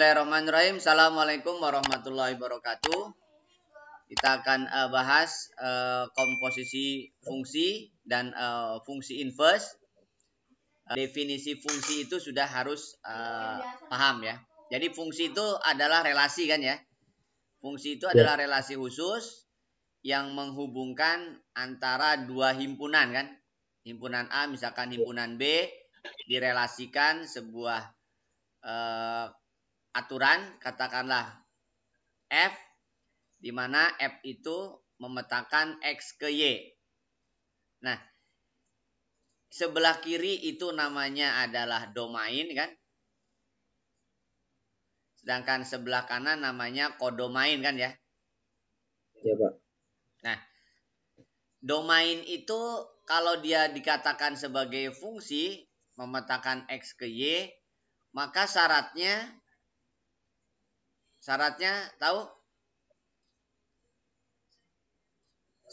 Bismillahirrahmanirrahim. Assalamualaikum warahmatullahi wabarakatuh. Kita akan bahas komposisi fungsi dan fungsi inverse. Definisi fungsi itu sudah harus paham ya. Jadi fungsi itu adalah relasi kan ya. Fungsi itu adalah relasi khusus yang menghubungkan antara dua himpunan kan. Himpunan A misalkan himpunan B direlasikan sebuah aturan, katakanlah F, di mana F itu memetakan X ke Y. Nah, sebelah kiri itu namanya adalah domain kan. Sedangkan sebelah kanan namanya kodomain kan ya. Ya Pak. Nah, domain itu kalau dia dikatakan sebagai fungsi memetakan X ke Y, maka syaratnya tahu?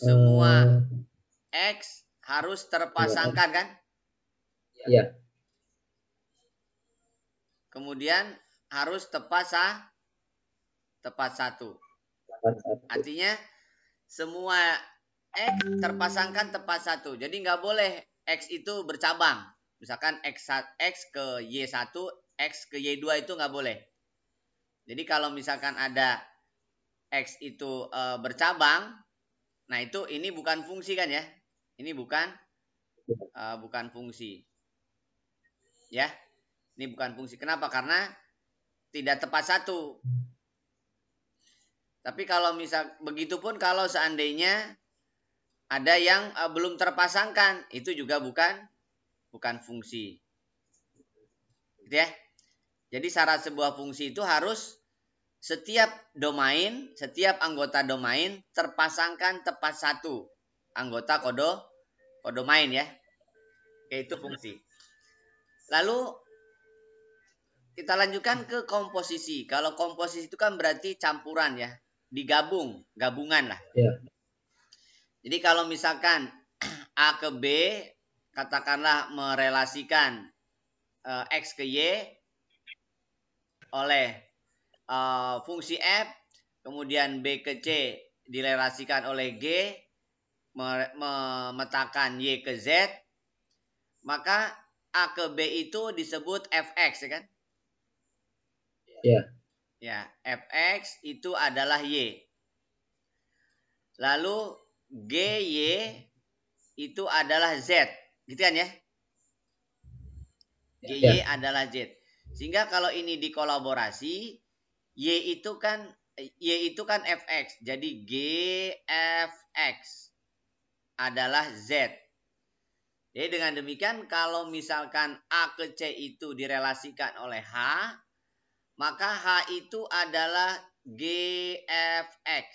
Semua X harus terpasangkan kan? Iya. Kemudian harus tepat satu. Artinya semua X terpasangkan tepat satu. Jadi nggak boleh X itu bercabang. Misalkan X ke Y1, X ke Y2 itu nggak boleh. Jadi kalau misalkan ada X itu bercabang, nah itu ini bukan fungsi kan ya? Ini bukan fungsi. Ya, ini bukan fungsi. Kenapa? Karena tidak tepat satu. Tapi kalau begitupun kalau seandainya ada yang belum terpasangkan, itu juga bukan fungsi. Gitu ya. Jadi syarat sebuah fungsi itu harus setiap anggota domain terpasangkan tepat satu anggota kodomain ya. Yaitu fungsi. Lalu kita lanjutkan ke komposisi. Kalau komposisi itu kan berarti campuran ya. Gabungan lah. Ya. Jadi kalau misalkan A ke B, katakanlah merelasikan X ke Y oleh fungsi F, kemudian B ke C direlasikan oleh G, memetakan Y ke Z, maka A ke B itu disebut Fx ya kan? Ya. Ya, Fx itu adalah Y. Lalu GY itu adalah Z. Gitu kan ya? GY adalah Z. Sehingga kalau ini dikolaborasi, Y itu kan Fx. Jadi GFX adalah Z. Jadi dengan demikian kalau misalkan A ke C itu direlasikan oleh H, maka H itu adalah GFX.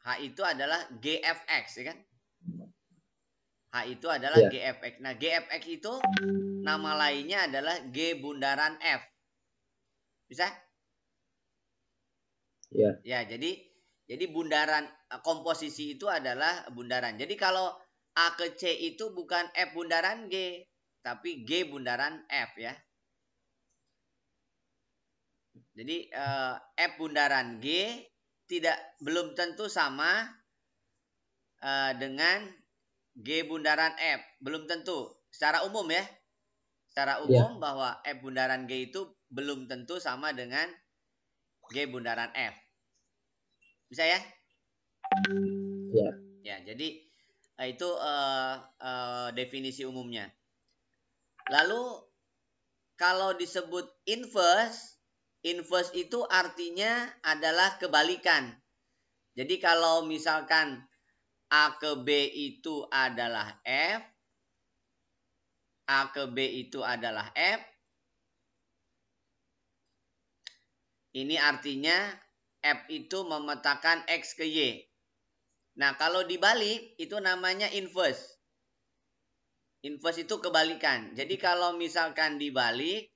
H itu adalah GFX ya kan? H itu adalah GFX. Nah, GFX itu nama lainnya adalah G bundaran F. Bisa? Ya. Ya, jadi bundaran komposisi itu adalah bundaran. Jadi kalau A ke C itu bukan F bundaran G, tapi G bundaran F ya. Jadi F bundaran G belum tentu sama dengan G bundaran F. Belum tentu. Secara umum ya. Secara umum bahwa F bundaran G itu belum tentu sama dengan G bundaran F. Bisa ya? Ya. Ya, jadi itu definisi umumnya. Lalu kalau disebut inverse itu artinya adalah kebalikan. Jadi kalau misalkan A ke B itu adalah F, A ke B itu adalah F, ini artinya F itu memetakan X ke Y. Nah, kalau dibalik itu namanya inverse. Inverse itu kebalikan. Jadi kalau misalkan dibalik,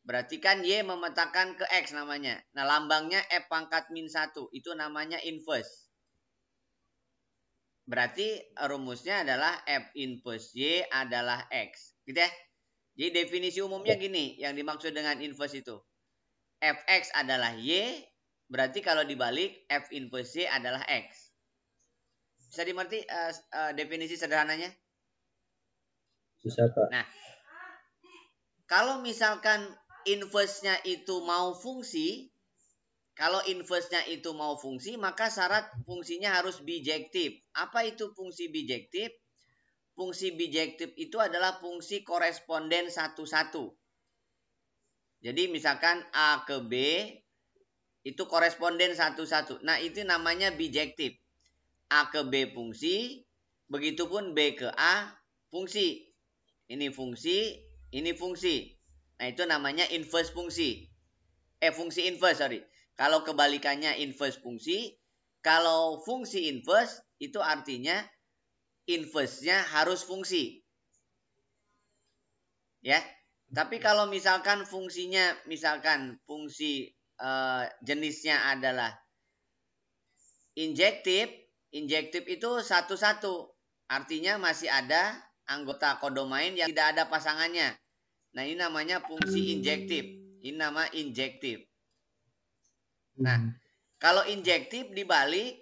berarti kan Y memetakan ke X namanya. Nah, lambangnya F pangkat min 1. Itu namanya inverse. Berarti rumusnya adalah F inverse Y adalah X. Gitu ya. Jadi definisi umumnya gini yang dimaksud dengan inverse itu. fx adalah y, berarti kalau dibalik f inverse y adalah x. Bisa dimengerti definisi sederhananya? Bisa, Pak. Nah, kalau misalkan inverse-nya itu mau fungsi, maka syarat fungsinya harus bijektif. Apa itu fungsi bijektif? Fungsi bijektif itu adalah fungsi koresponden satu-satu. Jadi misalkan A ke B itu koresponden satu-satu. Nah, itu namanya bijektif. A ke B fungsi, begitupun B ke A fungsi. Ini fungsi, ini fungsi. Nah, itu namanya inverse fungsi. Fungsi inverse, sorry. Kalau kebalikannya inverse fungsi, kalau fungsi inverse itu artinya inverse-nya harus fungsi. Ya. Tapi kalau misalkan fungsinya, misalkan fungsi jenisnya adalah injektif, injektif itu satu-satu. Artinya masih ada anggota kodomain yang tidak ada pasangannya. Nah, ini namanya fungsi injektif. Ini nama injektif. Nah, kalau injektif dibalik,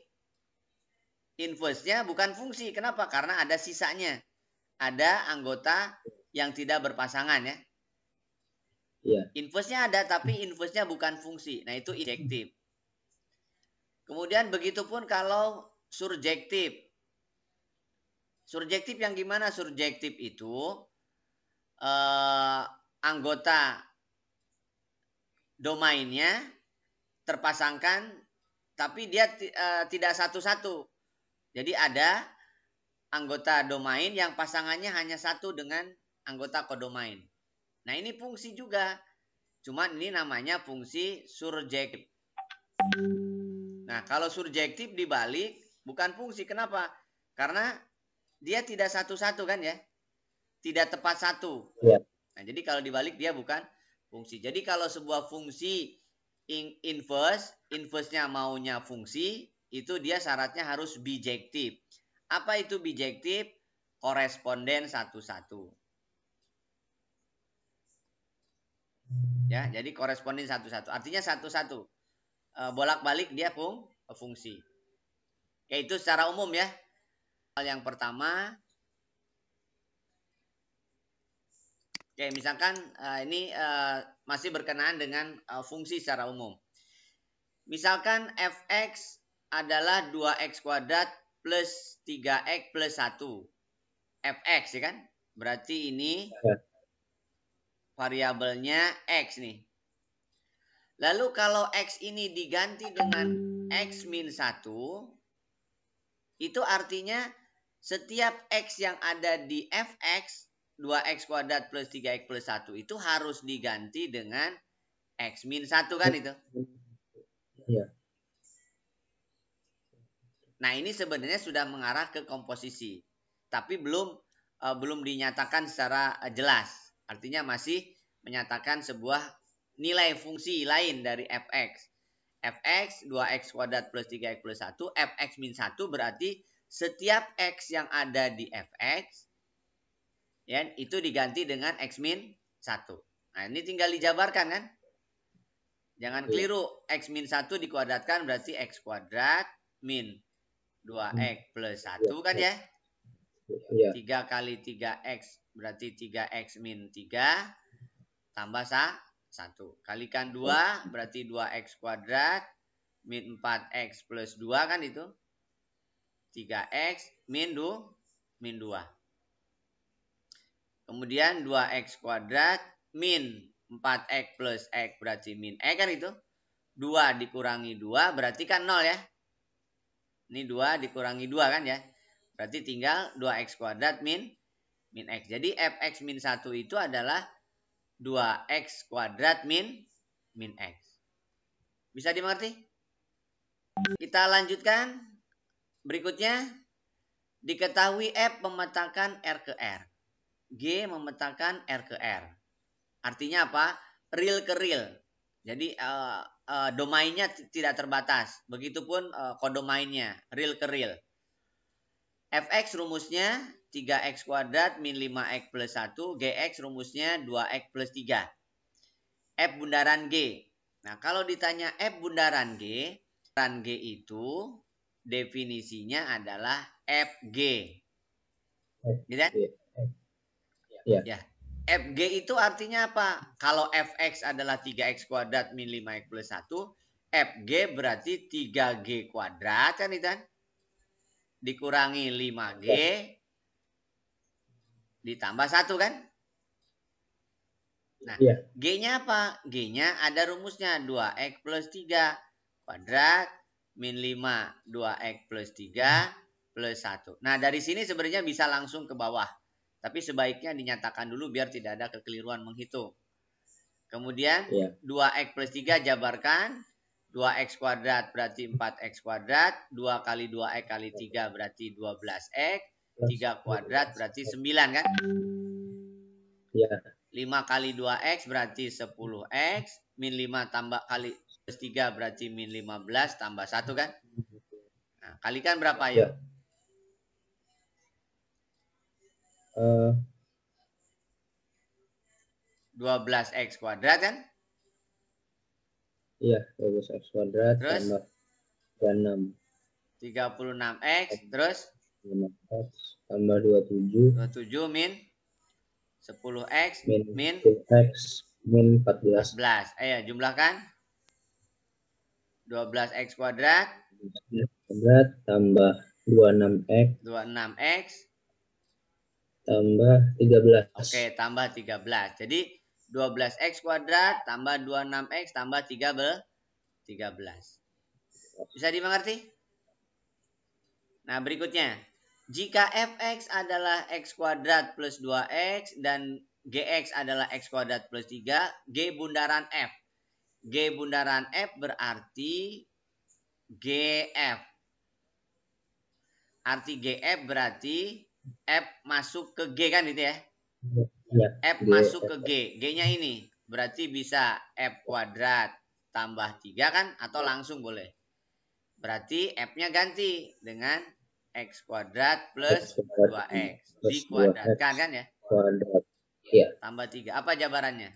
inverse-nya bukan fungsi. Kenapa? Karena ada sisanya. Ada anggota yang tidak berpasangan ya. Iya. Inverse-nya ada, tapi inverse-nya bukan fungsi. Nah, itu injektif. Kemudian begitupun kalau surjektif. Surjektif yang gimana? Surjektif itu anggota domainnya terpasangkan, tapi dia tidak satu-satu. Jadi ada anggota domain yang pasangannya hanya satu dengan anggota kodomain. Nah, ini fungsi juga. Cuman ini namanya fungsi surjektif. Nah, kalau surjektif dibalik bukan fungsi. Kenapa? Karena dia tidak satu-satu kan ya. Tidak tepat satu. Ya. Nah, jadi kalau dibalik dia bukan fungsi. Jadi kalau sebuah fungsi inverse-nya maunya fungsi, itu dia syaratnya harus bijektif. Apa itu bijektif? Koresponden satu-satu. Ya, jadi koresponden satu-satu. Artinya satu-satu. Bolak-balik dia fungsi. Yaitu secara umum ya. Yang pertama, oke, misalkan ini masih berkenaan dengan fungsi secara umum. Misalkan fx adalah 2x kuadrat plus 3x plus 1. Fx ya kan? Berarti ini variabelnya x nih. Lalu kalau x ini diganti dengan x min 1, itu artinya setiap x yang ada di fx 2x kuadrat plus 3x plus 1 itu harus diganti dengan x min 1 kan itu? Iya. Nah, ini sebenarnya sudah mengarah ke komposisi. Tapi belum dinyatakan secara jelas. Artinya masih menyatakan sebuah nilai fungsi lain dari fx. Fx 2x kuadrat plus 3x plus 1. Fx min 1 berarti setiap x yang ada di fx ya, itu diganti dengan x min 1. Nah, ini tinggal dijabarkan kan. Jangan keliru. X min 1 dikuadratkan berarti x kuadrat min 2x plus 1 kan ya. 3 kali 3x berarti 3x min 3 tambah 1. Kalikan 2 berarti 2x kuadrat min 4x plus 2 kan itu. 3x min 2. Kemudian 2x kuadrat min 4x plus x berarti min x kan itu. 2 dikurangi 2 berarti kan 0 ya. Ini 2 dikurangi 2 kan ya. Berarti tinggal 2x kuadrat min x. Jadi fx min 1 itu adalah 2x kuadrat min x. Bisa dimengerti? Kita lanjutkan. Berikutnya. Diketahui F memetakan R ke R. G memetakan R ke R. Artinya apa? Real ke real. Jadi domainnya tidak terbatas. Begitupun kodomainnya. Real ke real. Fx rumusnya 3x kuadrat min 5x plus 1. Gx rumusnya 2x plus 3. F bundaran G. Nah, kalau ditanya F bundaran G itu definisinya adalah FG. Gitu kan? Iya. Ya. FG itu artinya apa? Kalau Fx adalah 3x kuadrat min 5x plus 1, FG berarti 3G kuadrat kan itu kan? Dikurangi 5G ditambah 1 kan? Nah, Iya. G-nya apa? G-nya ada rumusnya 2x plus 3 kuadrat min 5 2x plus 3 plus 1. Nah, dari sini sebenarnya bisa langsung ke bawah. Tapi sebaiknya dinyatakan dulu biar tidak ada kekeliruan menghitung. Kemudian 2x plus 3 jabarkan. 2x kuadrat berarti 4x kuadrat. 2 kali 2x kali 3 berarti 12x. 3 kuadrat berarti 9 kan? Iya. 5 kali 2x berarti 10x. Min 5 tambah kali plus 3 berarti min 15 tambah 1 kan? Nah, kalikan berapa yuk? 12x kuadrat kan? Iya, 12x kuadrat Terus? tambah 26. 36x terus? 5x tambah 27. 27 min 10x min 10x min 14. Ayo jumlahkan. 12x kuadrat tambah 26x 26x tambah 13. Oke, tambah 13. Jadi 12x kuadrat tambah 26x tambah 13. Bisa dimengerti? Nah, berikutnya. Jika fx adalah x kuadrat plus 2x dan gx adalah x kuadrat plus 3, g bundaran f. G bundaran f berarti gf. Arti gf berarti f masuk ke g kan itu ya? Ya, F masuk ke G. G-nya ini. Berarti bisa F kuadrat tambah 3 kan? Atau langsung boleh. Berarti F-nya ganti dengan X kuadrat plus 2X. Dikuadratkan kan ya? Kuadrat. Ya. Tambah 3. Apa jabarannya?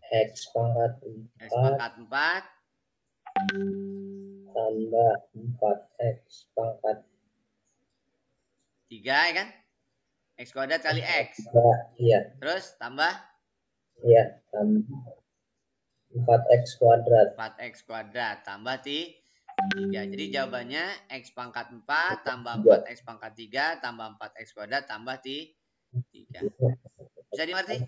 X pangkat 4. X pangkat 4. Tambah 4X pangkat 3 ya kan? X kuadrat kali X. Iya. Terus tambah? Iya. Tambah 4X kuadrat. 4X kuadrat tambah 3. Jadi jawabannya X pangkat 4 tambah 4X pangkat 3 tambah 4X kuadrat tambah 3. Bisa dimengerti?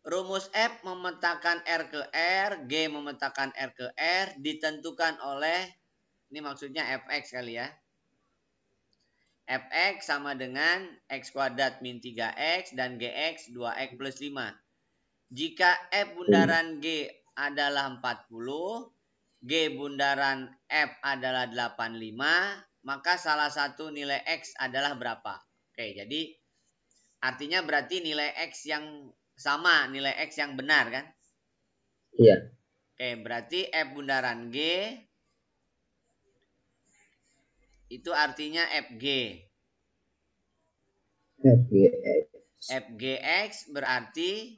Rumus F memetakan R ke R, G memetakan R ke R, ditentukan oleh, ini maksudnya Fx kali ya. Fx sama dengan X kuadrat min 3X dan Gx 2X plus 5. Jika F bundaran G adalah 40, G bundaran F adalah 85, maka salah satu nilai X adalah berapa? Oke, jadi artinya berarti nilai X yang sama, nilai X yang benar kan? Iya. Oke, berarti F bundaran G itu artinya FG. FGX berarti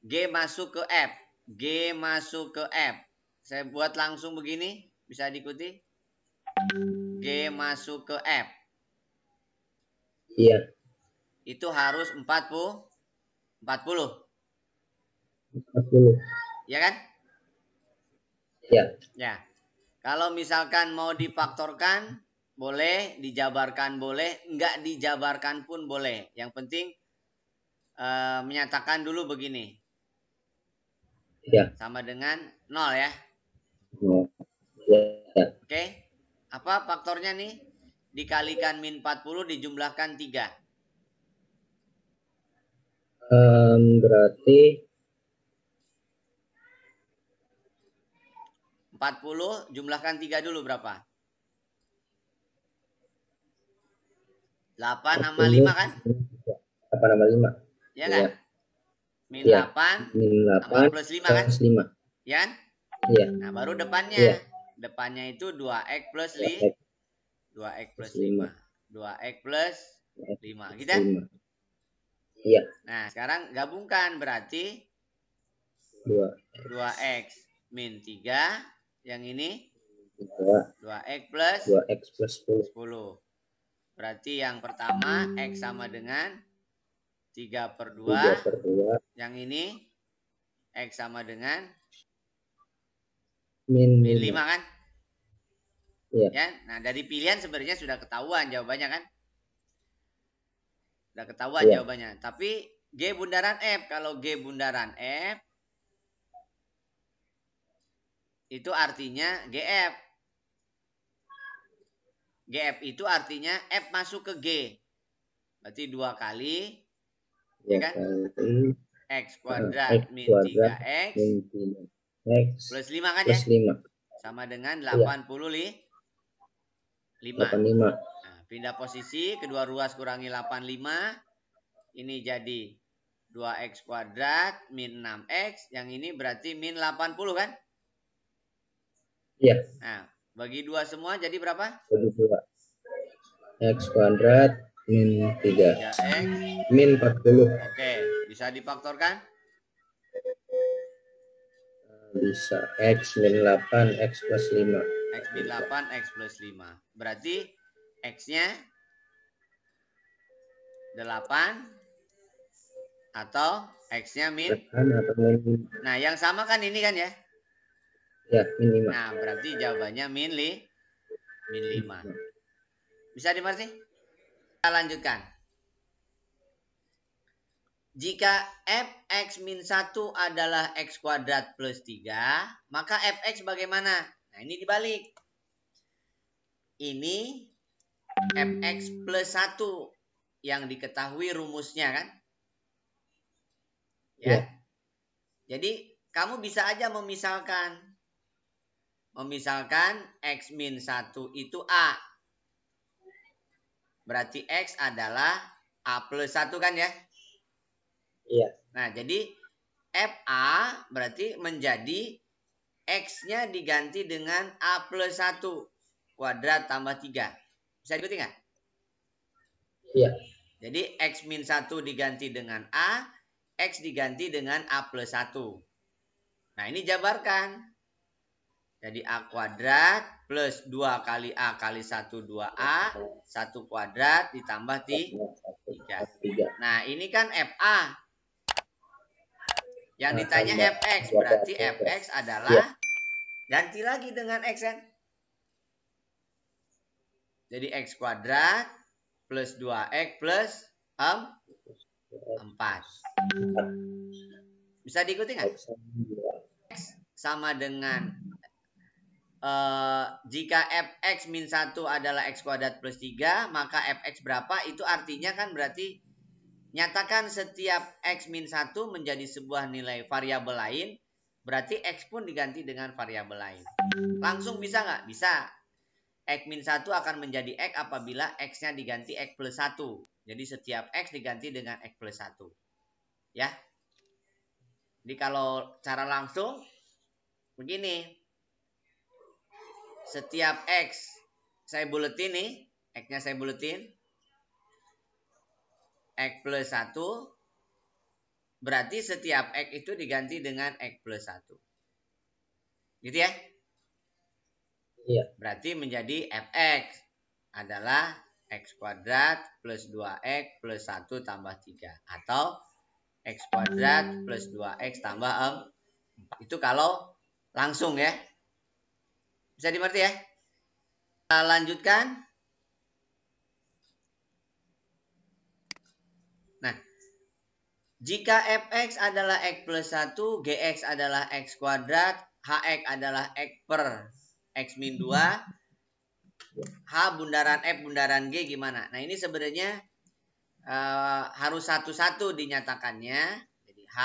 G masuk ke F. G masuk ke F. Saya buat langsung begini. Bisa diikuti? G masuk ke F. Iya. Itu harus 40. 40. Ya kan? Ya. Ya. Kalau misalkan mau difaktorkan, boleh. Dijabarkan boleh. Enggak dijabarkan pun boleh. Yang penting menyatakan dulu begini. Ya. Sama dengan 0 ya. Ya. Oke. Apa faktornya nih? Dikalikan min 40 dijumlahkan 3. Berarti 40 jumlahkan 3 dulu berapa? 8 sama 5 kan? 8 sama 5. Ya kan? Min ya. 8 min 8 tambah plus 5 kan? 5. Ya kan? Iya. Nah, baru depannya. Iya. Depannya itu 2x plus 5. 2x plus 5. 2x plus 5. Gitu kan? Iya. Nah, sekarang gabungkan berarti 2x min 3. Yang ini 2x plus 2x plus 10. 10. Berarti yang pertama x sama dengan 3/2. 3/2. Yang ini x sama dengan min 5 kan? Iya. Ya. Nah, dari pilihan sebenarnya sudah ketahuan jawabannya kan? Sudah ketahuan Iya. jawabannya. Tapi G bundaran F. Kalau G bundaran F itu artinya GF. GF itu artinya F masuk ke G. Berarti 2 kali ya kan? X kuadrat min 3x plus 5 kan ya? 5. Sama dengan 85. 85. Nah, pindah posisi, kedua ruas kurangi 85. Ini jadi 2x kuadrat min 6x. Yang ini berarti min 80 kan? Iya. Nah, bagi 2 semua jadi berapa? Bagi 2. X kuadrat min 3. 3x min 40. Oke, bisa difaktorkan? Bisa. X min 8, X plus 5. X min 8, X plus 5. Berarti X-nya 8 atau X-nya min. Nah, yang sama kan ini kan ya? Ya, min 5. Nah, berarti jawabannya min 5. Bisa dimengerti? Kita lanjutkan. Jika fx min 1 adalah x kuadrat plus 3, maka fx bagaimana? Nah, ini dibalik. Ini fx plus 1 yang diketahui rumusnya kan? Ya. Jadi, kamu bisa aja memisalkan. Memisalkan x min 1 itu A. Berarti x adalah A plus 1 kan ya? Iya. Nah, jadi FA berarti menjadi X-nya diganti dengan A plus 1 kuadrat tambah 3. Bisa diikuti nggak? Iya. Jadi X min 1 diganti dengan A, X diganti dengan A plus 1. Nah, ini jabarkan. Jadi A kuadrat plus 2 kali A kali 1, 2A. 1 kuadrat ditambah 3. Nah, ini kan FA. Yang ditanya fx. Berarti fx adalah ganti lagi dengan x kan. Jadi x kuadrat plus 2x plus 4. Bisa diikuti nggak? X sama dengan jika fx min 1 adalah x kuadrat plus 3, maka fx berapa? Itu artinya kan berarti nyatakan setiap x min 1 menjadi sebuah nilai variabel lain, berarti x pun diganti dengan variabel lain. Langsung bisa nggak? Bisa. X min 1 akan menjadi x apabila x-nya diganti x plus 1. Jadi setiap x diganti dengan x plus 1. Ya. Jadi kalau cara langsung, begini. Setiap x, saya buletin nih. X-nya saya buletin. X plus 1. Berarti setiap X itu diganti dengan X plus 1. Gitu ya? Iya. Berarti menjadi fx adalah X kuadrat plus 2X plus 1 tambah 3. Atau X kuadrat plus 2X tambah 4. Itu kalau langsung ya. Bisa dimengerti ya? Kita lanjutkan. Nah, jika fx adalah x plus 1, gx adalah x kuadrat, hx adalah x per x min 2, h bundaran f bundaran g gimana? Nah, ini sebenarnya harus satu-satu dinyatakannya. Jadi h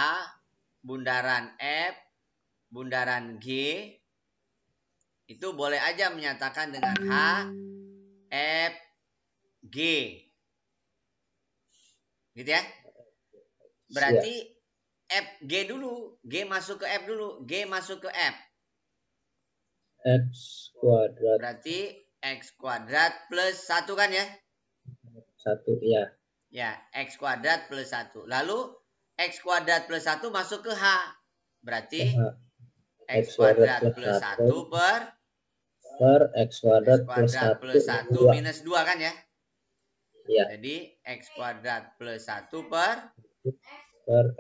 bundaran f bundaran g itu boleh aja menyatakan dengan h f g. Gitu ya? Berarti F G dulu. G masuk ke F dulu. G masuk ke F. X kuadrat. Berarti X kuadrat plus 1 kan ya? 1, ya. Ya, X kuadrat plus 1. Lalu X kuadrat plus 1 masuk ke H. Berarti X kuadrat plus 1 per X kuadrat plus 1 plus 1 minus 2 kan ya? Ya. Jadi X kuadrat plus 1 per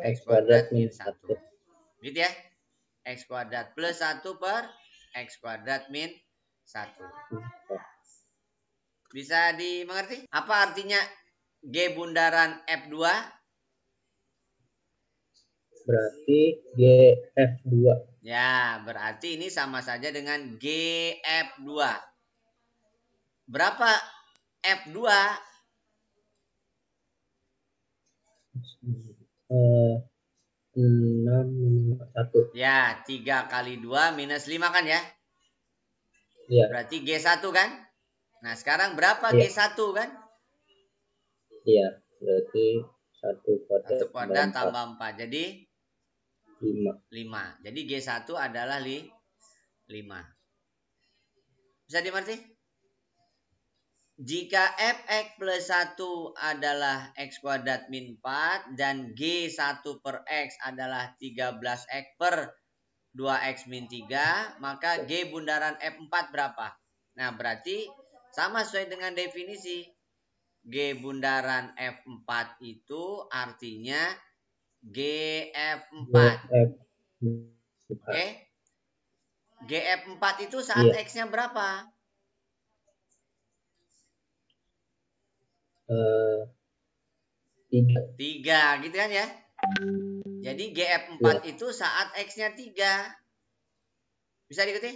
X kuadrat min minus 1. 1. Gitu ya. X kuadrat plus 1 per X kuadrat min 1. Bisa dimengerti? Apa artinya G bundaran F2? Berarti GF2. Ya, berarti ini sama saja dengan GF2. Berapa F2? 6 minus 1. Ya, 3 kali 2 minus 5 kan ya? Ya. Berarti G1 kan? Nah, sekarang berapa Ya. G1 kan? Iya, berarti 1 kuadrat tambah 4. Jadi 5. Jadi G1 adalah 5. Bisa dimengerti? Jika Fx plus 1 adalah X kuadrat min 4 dan G1 per X adalah 13X per 2X min 3, maka G bundaran F4 berapa? Nah, berarti sama sesuai dengan definisi. G bundaran F4 itu artinya GF4. Oke? GF4 itu saat X-nya berapa? 3 gitu kan ya? Jadi GF4 itu saat X-nya 3. Bisa diikuti?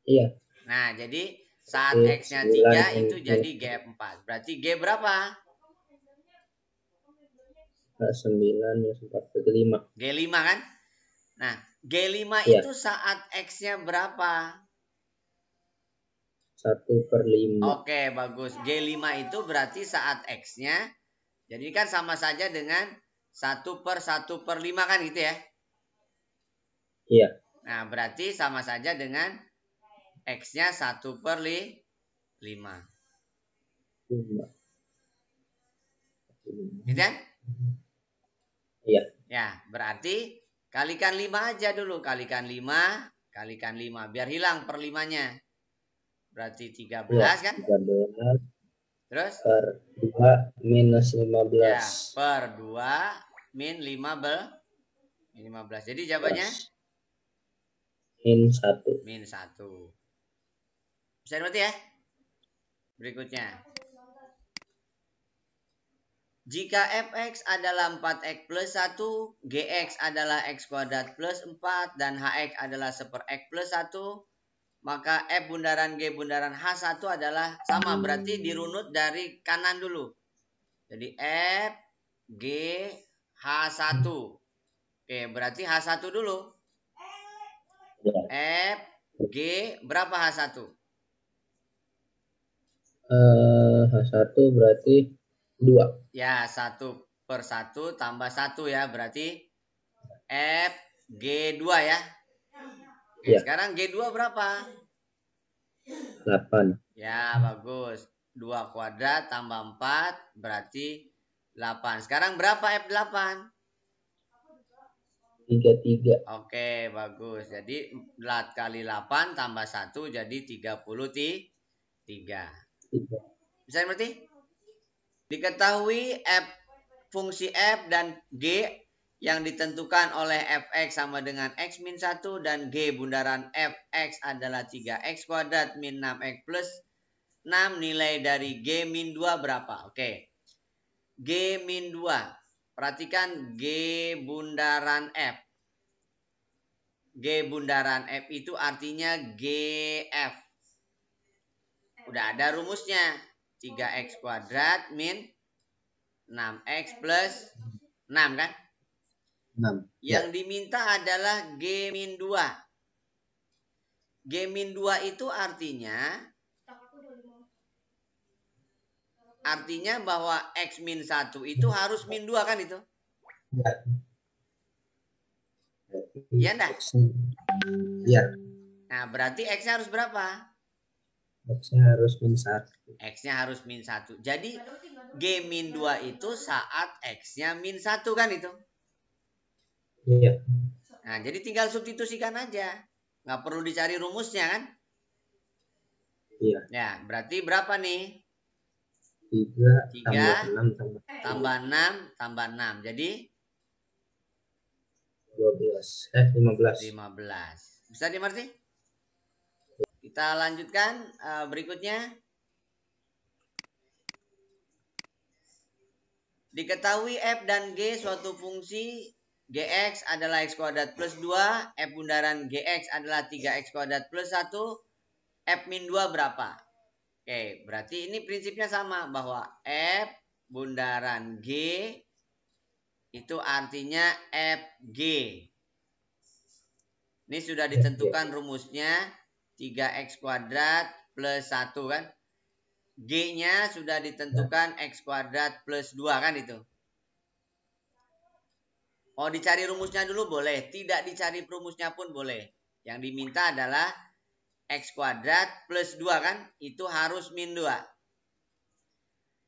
Iya. Nah, jadi saat X-nya 3 itu jadi GF4. Berarti G berapa? 9 minus 4 per 5. G5 kan? Nah, G5 itu saat X-nya berapa? 1/5. Oke, bagus. G5 itu berarti saat X-nya. Jadi kan sama saja dengan 1/1/5 kan gitu ya? Iya. Nah, berarti sama saja dengan X-nya 1/5. Gitu kan? Iya. Ya, berarti kalikan 5 aja dulu. Kalikan 5. Biar hilang per 5-nya. Berarti 13 kan? 13. Terus? Per 2 minus 15. Ya, per 2 min 15. Jadi jawabannya? Min 1. Min 1. Bisa dimengerti ya? Berikutnya. Jika Fx adalah 4x plus 1, Gx adalah x kuadrat plus 4, dan Hx adalah 1/x plus 1, maka F bundaran G bundaran H1 adalah sama. Berarti dirunut dari kanan dulu. Jadi F, G, H1. Oke, berarti H1 dulu. F, G, berapa H1? H1 berarti 2. Ya, 1/1 tambah 1 ya. Berarti F, G2 ya. Oke, ya. Sekarang G2 berapa? 8. Ya, bagus. 2 kuadrat tambah 4 berarti 8. Sekarang berapa F8? 33. Oke, bagus. Jadi 4 kali 8 tambah 1 jadi 33. Bisa dimengerti? Diketahui fungsi F dan G yang ditentukan oleh Fx sama dengan X min 1 dan G bundaran Fx adalah 3X kuadrat min 6X plus 6. Nilai dari G min 2 berapa? Oke. G min 2. Perhatikan G bundaran F. G bundaran F itu artinya GF. Udah ada rumusnya. 3X kuadrat min 6X plus 6 kan? 6. Yang diminta adalah G min 2. G min 2 itu artinya bahwa X min 1 itu harus min 2 kan itu? Iya enggak? Iya. Nah, berarti X-nya harus berapa? X-nya harus min 1. X-nya harus min 1. Jadi G min 2 itu saat X-nya min 1 kan itu. Iya. Nah, jadi tinggal substitusikan aja. Nggak perlu dicari rumusnya kan? Iya. Ya, berarti berapa nih? 3 3 tambah 6 tambah 6. Jadi 12. 15. 15. Bisa dimengerti? Kita lanjutkan berikutnya. Diketahui f dan g suatu fungsi gx adalah x kuadrat plus 2, f bundaran gx adalah 3x kuadrat plus 1, f min 2 berapa? Oke, berarti ini prinsipnya sama bahwa f bundaran g itu artinya fg. Ini sudah ditentukan rumusnya 3x kuadrat plus 1 kan. G-nya sudah ditentukan x kuadrat plus 2 kan itu. Mau dicari rumusnya dulu boleh. Tidak dicari rumusnya pun boleh. Yang diminta adalah x kuadrat plus 2 kan. Itu harus min 2.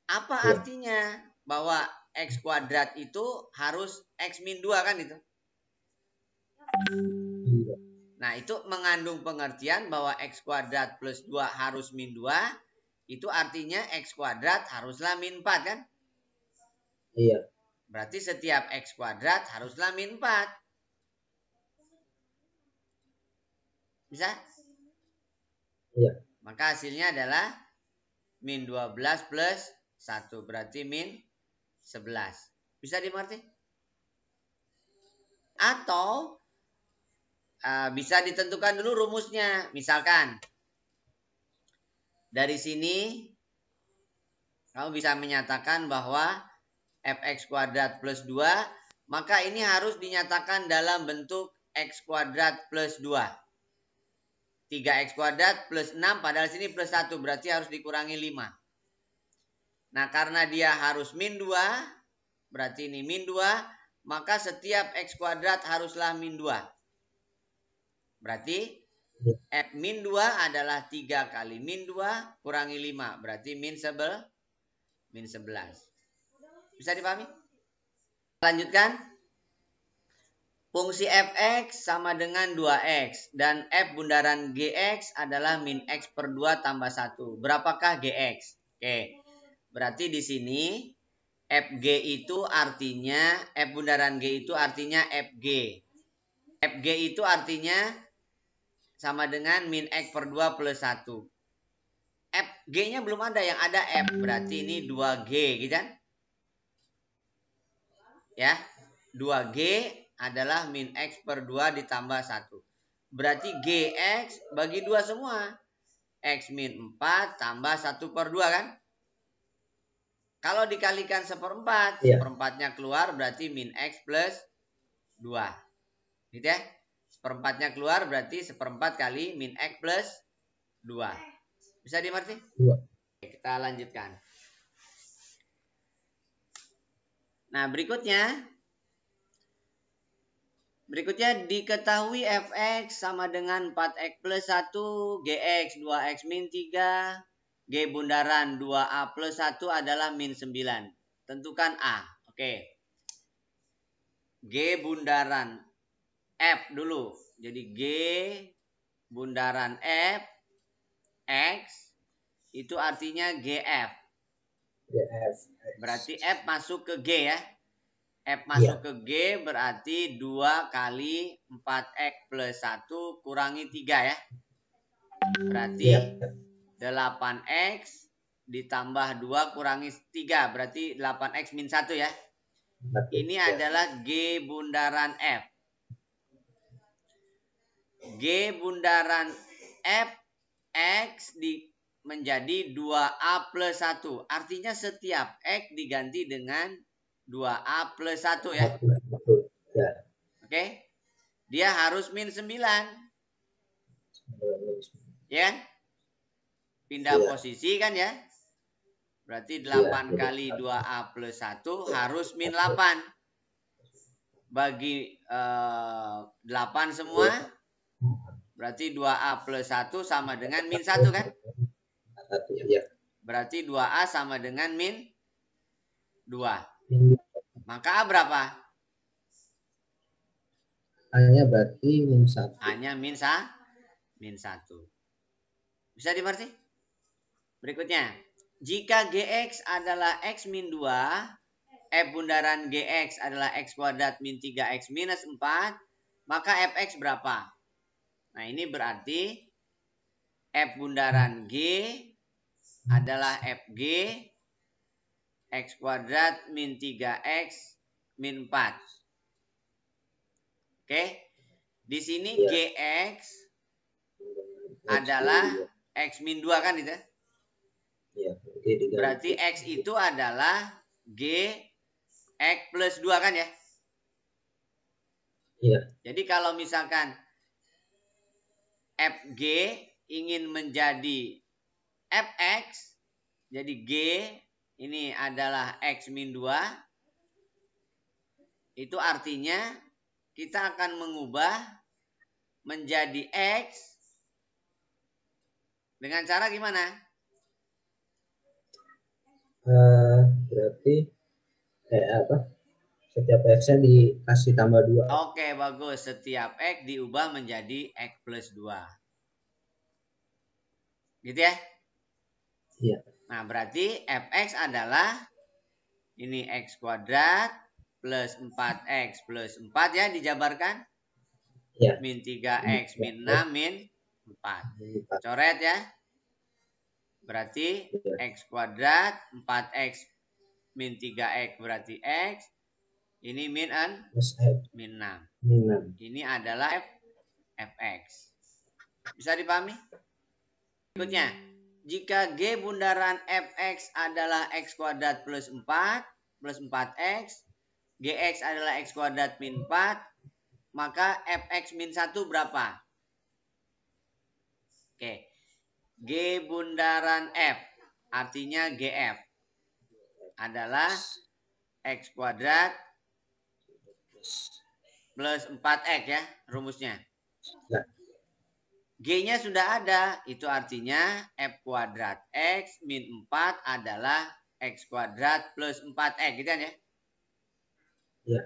Apa artinya bahwa x kuadrat itu harus x min 2 kan itu? Nah, itu mengandung pengertian bahwa x kuadrat plus 2 harus min 2. Itu artinya x kuadrat haruslah min 4 kan? Iya. Berarti setiap x kuadrat haruslah min 4. Bisa? Iya. Maka hasilnya adalah min 12 plus 1. Berarti min 11. Bisa dimengerti? Atau bisa ditentukan dulu rumusnya. Misalkan dari sini kamu bisa menyatakan bahwa fx kuadrat plus 2, maka ini harus dinyatakan dalam bentuk x kuadrat plus 2. 3x kuadrat plus 6, padahal sini plus 1, berarti harus dikurangi 5. Nah, karena dia harus min 2, berarti ini min 2, maka setiap x kuadrat haruslah min 2. Berarti f min 2 adalah 3 kali min 2 kurangi 5. Berarti min 11. Bisa dipahami? Lanjutkan. Fungsi fx sama dengan 2x. Dan f bundaran gx adalah min x per 2 tambah 1. Berapakah gx? Oke. Berarti di sini fg itu artinya, f bundaran g itu artinya fg. Fg itu artinya sama dengan min x per 2 plus 1. Fg-nya belum ada, yang ada f. Berarti ini 2g, gitu kan? Ya, 2g adalah min x per 2 ditambah 1. Berarti gx bagi 2 semua. X min 4 tambah 1 per 2 kan? Kalau dikalikan seperempat, seperempatnya keluar berarti min x plus 2. Gitu ya? Seperempatnya keluar berarti seperempat kali min x plus 2. Bisa dimengerti? Kita lanjutkan. Nah, berikutnya diketahui fx sama dengan 4x plus 1, gx 2x min 3, g bundaran 2a plus 1 adalah min 9. Tentukan a. Oke. G bundaran f dulu. Jadi g bundaran f x itu artinya gf. Berarti f masuk ke g ya. F masuk ke G berarti 2 kali 4x plus 1 kurangi 3 ya. Berarti 8x ditambah 2 kurangi 3. Berarti 8x min 1 ya. Ini adalah G bundaran F. G bundaran F X menjadi 2A plus 1. Artinya setiap X diganti dengan 2A plus 1 ya. Oke. Dia harus min 9. Ya kan? Pindah posisi kan ya. Berarti 8 kali 2A plus 1 harus min 8. Bagi 8 semua. Berarti 2A plus 1 sama dengan min 1 kan? 1 ya. Berarti 2A sama dengan min 2. Min 2. Maka A berapa? A-nya berarti min 1. A-nya min 1. Bisa dimengerti? Berikutnya, jika GX adalah X min 2, F bundaran GX adalah X kuadrat min 3X minus 4, maka Fx berapa? Nah, ini berarti F bundaran G adalah Fg X kuadrat min 3X min 4. Oke. Di sini Ya. GX adalah X min 2 kan itu? Ya, berarti X itu adalah G X plus 2 kan ya? Iya. Jadi kalau misalkan Fg ingin menjadi Fx, jadi G ini adalah X min 2, itu artinya kita akan mengubah menjadi X dengan cara gimana? Berarti setiap X-nya dikasih tambah 2. Oke, bagus. Setiap X diubah menjadi X plus 2. Gitu ya? Iya. Nah, berarti Fx adalah ini X kuadrat plus 4X plus 4 ya, dijabarkan? Iya. Min 3X min 6 min 4. Coret ya? Berarti ya. X kuadrat 4X min 3X berarti X. Ini min 6. Min 6. Ini adalah Fx. Bisa dipahami? Berikutnya, jika G bundaran Fx adalah X kuadrat plus 4 plus 4X, Gx adalah X kuadrat min 4, maka Fx min 1 berapa? Oke. G bundaran F, artinya Gf, adalah X kuadrat plus 4X ya, rumusnya. Ya. G-nya sudah ada, itu artinya F kuadrat X min 4 adalah X kuadrat plus 4X, gitu kan ya? Ya.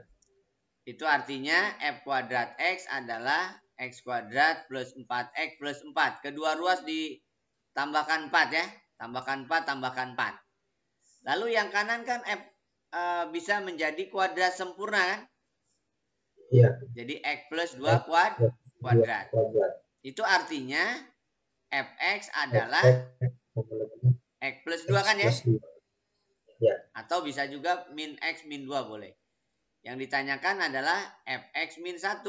Itu artinya F kuadrat X adalah X kuadrat plus 4X plus 4. Kedua ruas ditambahkan 4 ya. Tambahkan 4, tambahkan 4. Lalu yang kanan kan F bisa menjadi kuadrat sempurna kan? Iya. Jadi X plus 2 kuadrat. Itu artinya Fx adalah X plus 2 kan ya? Ya. Atau bisa juga min X min 2 boleh. Yang ditanyakan adalah Fx min 1.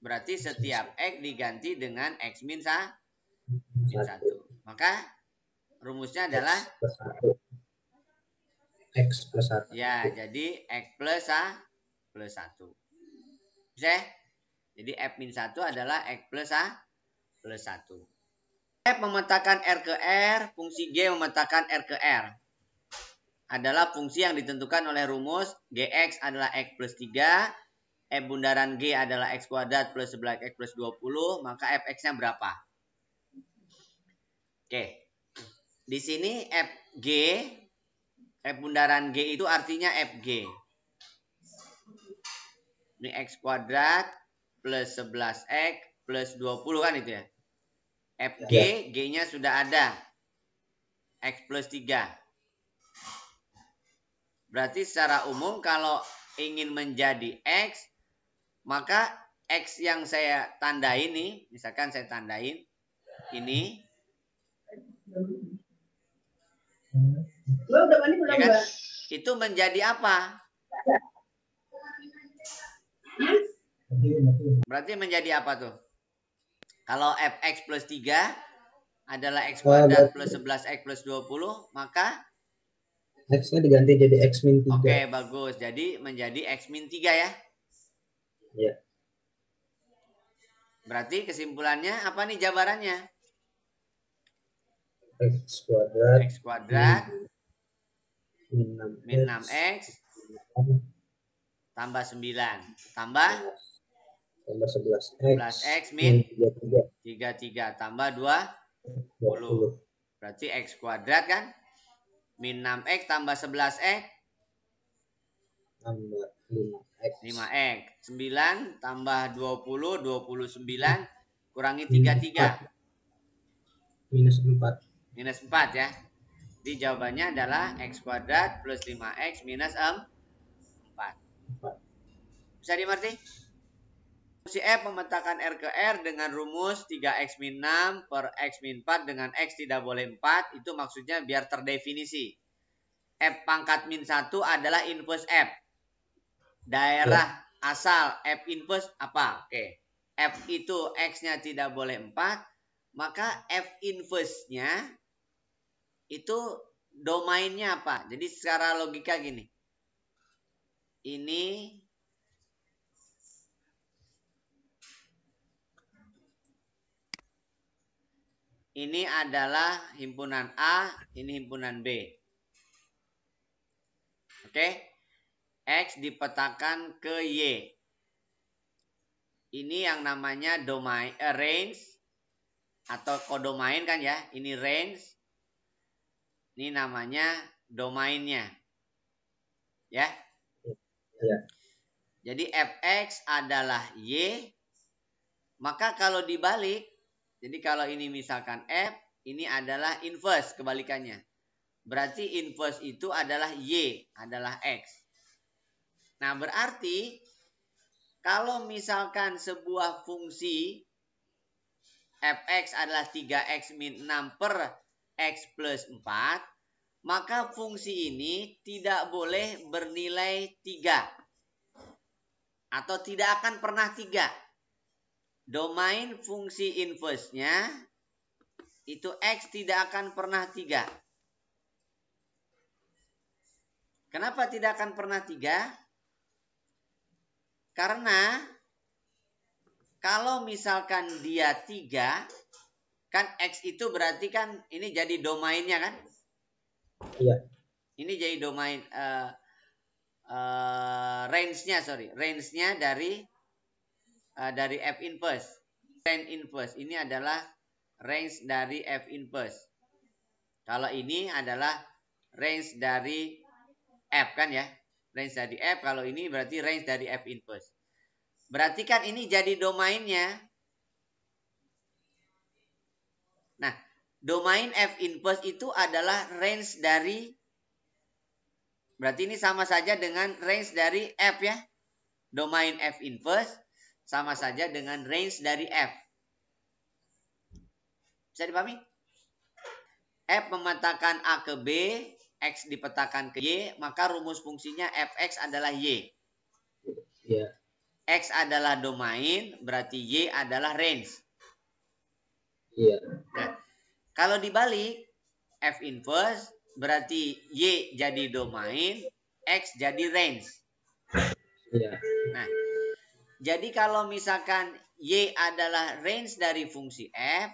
Berarti setiap X diganti dengan X min 1. Maka rumusnya adalah X plus 1. Ya, jadi X plus 1. Bisa ya? Jadi F min 1 adalah X plus 1. F memetakan R ke R, fungsi G memetakan R ke R. Adalah fungsi yang ditentukan oleh rumus Gx adalah X plus 3, F bundaran G adalah X kuadrat plus 11X plus 20, maka Fx-nya berapa? Oke. Di sini Fg, F bundaran G itu artinya Fg. Ini X kuadrat plus 11X plus 20 kan itu ya. Fg, G-nya sudah ada. X plus 3. Berarti secara umum kalau ingin menjadi X, maka X yang saya tandain nih, misalkan saya tandain ini. Ya kan? Itu menjadi apa? Berarti menjadi apa tuh? Kalau Fx plus 3 adalah X kuadrat plus 11X plus 20, maka X-nya diganti jadi X min 3. Oke, bagus. Jadi menjadi X min 3 ya? Iya. Berarti kesimpulannya apa nih jabarannya? X kuadrat min 6X tambah 9 tambah 11X min 33 tambah 20. Berarti X kuadrat kan? Min 6X tambah 11X. Tambah 5X. 5X. 9 tambah 20, 29. Kurangi 33. Minus 4. Minus 4 ya. Jadi jawabannya adalah X kuadrat plus 5X minus 4. Bisa dimengerti? Fungsi F memetakan R ke R dengan rumus 3X min 6 per X min 4 dengan X tidak boleh 4. Itu maksudnya biar terdefinisi. F pangkat min 1 adalah inverse F. Daerah asal F inverse apa? Oke. F itu X-nya tidak boleh 4. Maka F inverse-nya itu domainnya apa? Jadi secara logika gini. Ini adalah himpunan A, ini himpunan B. Oke. X dipetakan ke Y. Ini yang namanya domain range atau kodomain kan ya. Ini range. Ini namanya domainnya. Ya. Ya. Jadi fx adalah y. Maka kalau dibalik, jadi kalau ini misalkan f, ini adalah inverse kebalikannya. Berarti inverse itu adalah y, adalah x. Nah, berarti kalau misalkan sebuah fungsi fx adalah 3x min 6 per x plus 4, maka fungsi ini tidak boleh bernilai 3. Atau tidak akan pernah 3. Domain fungsi inverse-nya itu x tidak akan pernah 3. Kenapa tidak akan pernah 3? Karena kalau misalkan dia 3, kan x itu berarti kan ini jadi domainnya kan? Iya. Ini jadi domain range-nya dari f inverse. Range inverse ini adalah range dari f inverse. Kalau ini adalah range dari f kan ya? Range dari f, kalau ini berarti range dari f inverse. Berarti kan ini jadi domainnya. Nah, domain f inverse itu adalah range dari, berarti ini sama saja dengan range dari f ya. Domain f inverse sama saja dengan range dari f. Bisa dipahami? F memetakan A ke B, X dipetakan ke Y, maka rumus fungsinya fx adalah Y. Iya. X adalah domain, berarti Y adalah range. Iya. Nah, kalau dibalik, F inverse berarti Y jadi domain, X jadi range. Iya. Nah, jadi kalau misalkan Y adalah range dari fungsi F,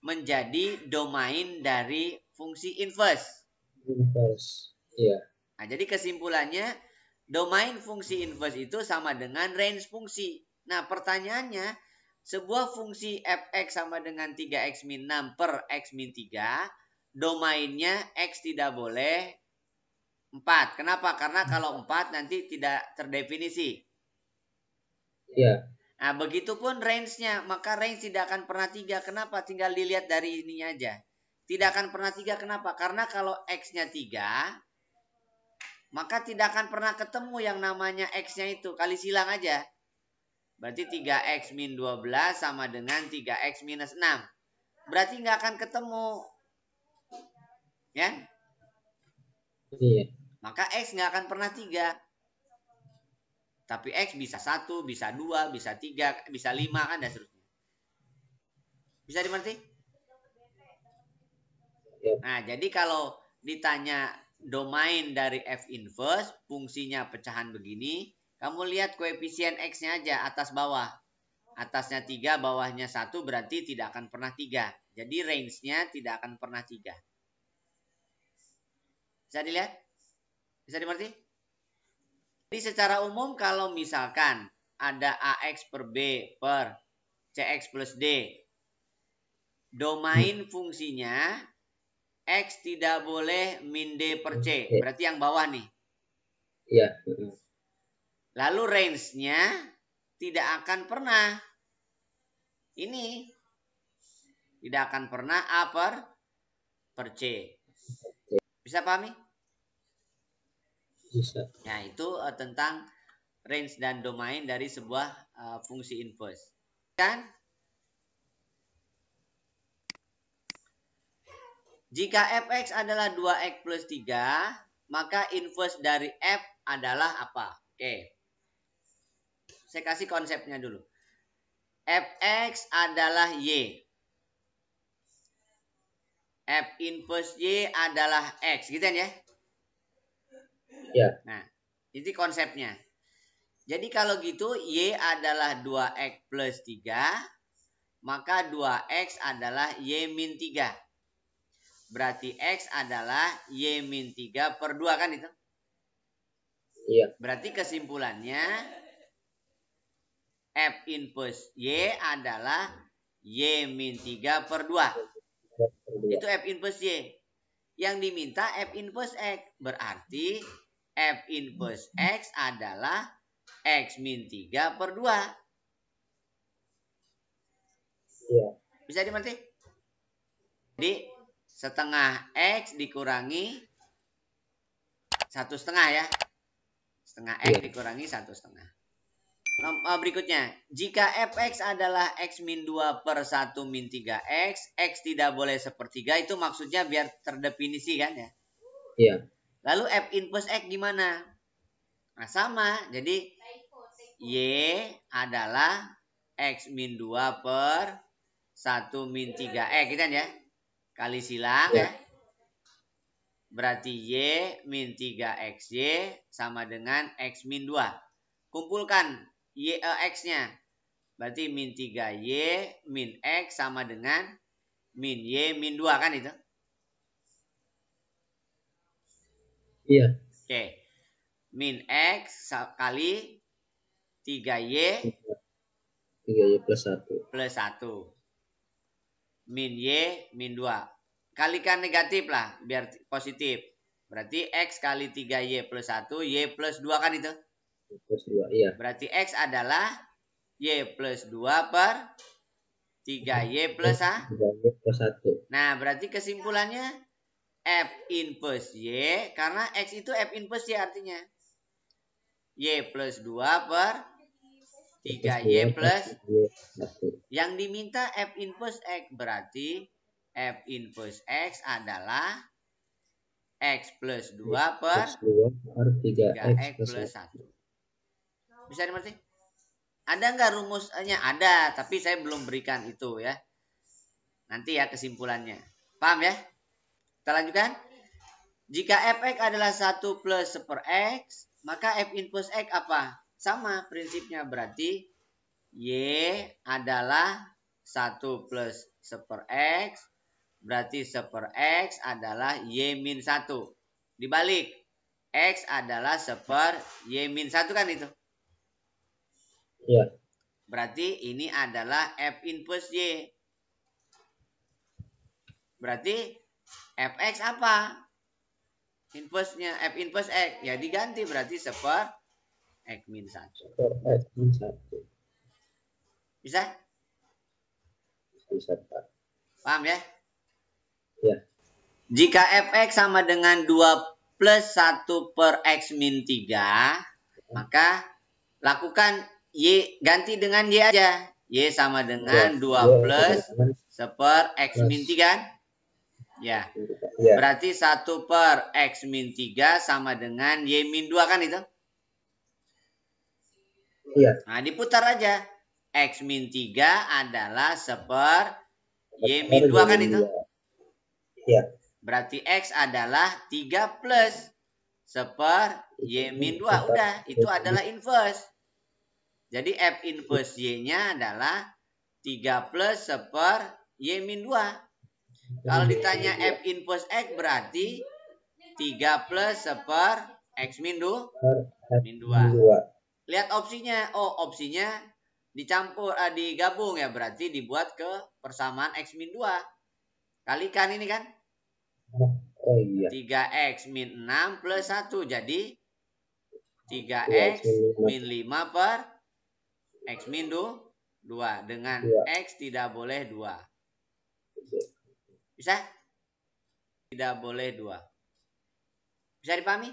menjadi domain dari fungsi inverse. Inverse. Iya. Nah, jadi kesimpulannya, domain fungsi inverse itu sama dengan range fungsi. Nah, pertanyaannya, sebuah fungsi fx sama dengan 3x min 6 per x min 3, domainnya x tidak boleh 4. Kenapa? Karena kalau 4 nanti tidak terdefinisi. Iya. Nah, begitupun range-nya, maka range tidak akan pernah 3. Kenapa? Tinggal dilihat dari ininya aja. Tidak akan pernah 3, kenapa? Karena kalau x-nya 3, maka tidak akan pernah ketemu yang namanya x-nya itu. Kali silang aja. Berarti 3x min 12 sama dengan 3x minus 6. Berarti nggak akan ketemu. Ya? Iya. Maka x nggak akan pernah 3. Tapi x bisa 1, bisa 2, bisa 3, bisa 5 kan dan seterusnya. Bisa dimengerti? Iya. Nah, jadi kalau ditanya domain dari f inverse, fungsinya pecahan begini, kamu lihat koefisien x-nya aja atas bawah. Atasnya 3, bawahnya 1, berarti tidak akan pernah 3. Jadi range-nya tidak akan pernah 3. Bisa dilihat? Bisa dimengerti? Jadi secara umum kalau misalkan ada AX per B per CX plus D. Domain fungsinya X tidak boleh min D per C. Berarti yang bawah nih. Iya. Lalu range-nya tidak akan pernah. Ini. Tidak akan pernah A per C. Bisa pahami? Bisa. Nah, itu tentang range dan domain dari sebuah fungsi inverse. Kan? Jika fx adalah 2x plus 3, maka inverse dari f adalah apa? Oke. Saya kasih konsepnya dulu. Fx adalah y. F inverse y adalah x. Gitu kan ya? Ya. Nah, ini konsepnya. Jadi kalau gitu y adalah 2x plus 3, maka 2x adalah y min 3. Berarti X adalah Y min 3 per 2 kan itu? Iya. Berarti kesimpulannya F inverse Y adalah Y min 3 per 2. Itu F inverse Y. Yang diminta F inverse X. Berarti F inverse X adalah X min 3 per 2. Iya. Bisa dimengerti? Jadi setengah X dikurangi 1/2 ya. Setengah X dikurangi 1/2. Berikutnya, jika fx adalah X min 2 per 1 min 3x, X tidak boleh sepertiga, itu maksudnya biar terdefinisi kan ya. Iya. Lalu F inverse X gimana? Nah sama, jadi Y adalah X min 2 per 1 min 3x gitu kan ya. Kali silang ya. Berarti Y min 3XY sama dengan X min 2. Kumpulkan X-nya. Berarti min 3Y min X sama dengan min Y min 2 kan itu? Iya. Oke. Min X kali 3Y. 3Y plus 1. Plus 1. Min Y min 2. Kalikan negatif lah biar positif. Berarti X kali 3Y plus 1, Y plus 2 kan itu? Plus 2, iya. Berarti X adalah Y plus 2 per 3Y plus 1. Nah, berarti kesimpulannya F inverse Y, karena X itu F inverse Y artinya. Y plus 2 per 3Y plus 1. Yang diminta F inverse X, berarti F inverse X adalah X plus 2 per 3X plus 1. Bisa dimengerti? Ada nggak rumusnya? Ada, tapi saya belum berikan itu ya. Nanti ya kesimpulannya. Paham ya? Kita lanjutkan. Jika fx adalah 1 plus 1 per x, maka F inverse X apa? Sama prinsipnya, berarti Y adalah 1 plus 1 per x, berarti 1 per x adalah Y min 1. Dibalik, X adalah 1 per Y min 1 kan itu? Iya. Berarti ini adalah F inverse Y. Berarti Fx apa? Inverse-nya F inverse X. Ya diganti, berarti 1 per X min 1. X min 1. Bisa? Bisa, Pak. Paham ya? Ya. Jika fx sama dengan 2 plus 1 per X min 3, maka lakukan Y, ganti dengan Y aja. Y sama dengan 2 plus 1 per X min 3. Ya. Berarti 1 per X min 3 sama dengan Y min 2 kan itu? Iya. Nah, diputar aja. X min 3 adalah 1 per Y min 2 kan itu? Iya. Berarti X adalah 3 plus 1 per Y min 2. Udah, itu adalah inverse. Jadi F inverse Y-nya adalah 3 plus 1 per Y min 2. Kalau ditanya F inverse X berarti 3 plus 1 per X min 2. Lihat opsinya. Oh, opsinya digabung ya, berarti dibuat ke persamaan X min 2. Kalikan ini kan. Oh iya. 3X min 6 plus 1. Jadi 3X min 5 per X min 2. Dengan X tidak boleh 2. Bisa? Tidak boleh 2. Bisa dipahami?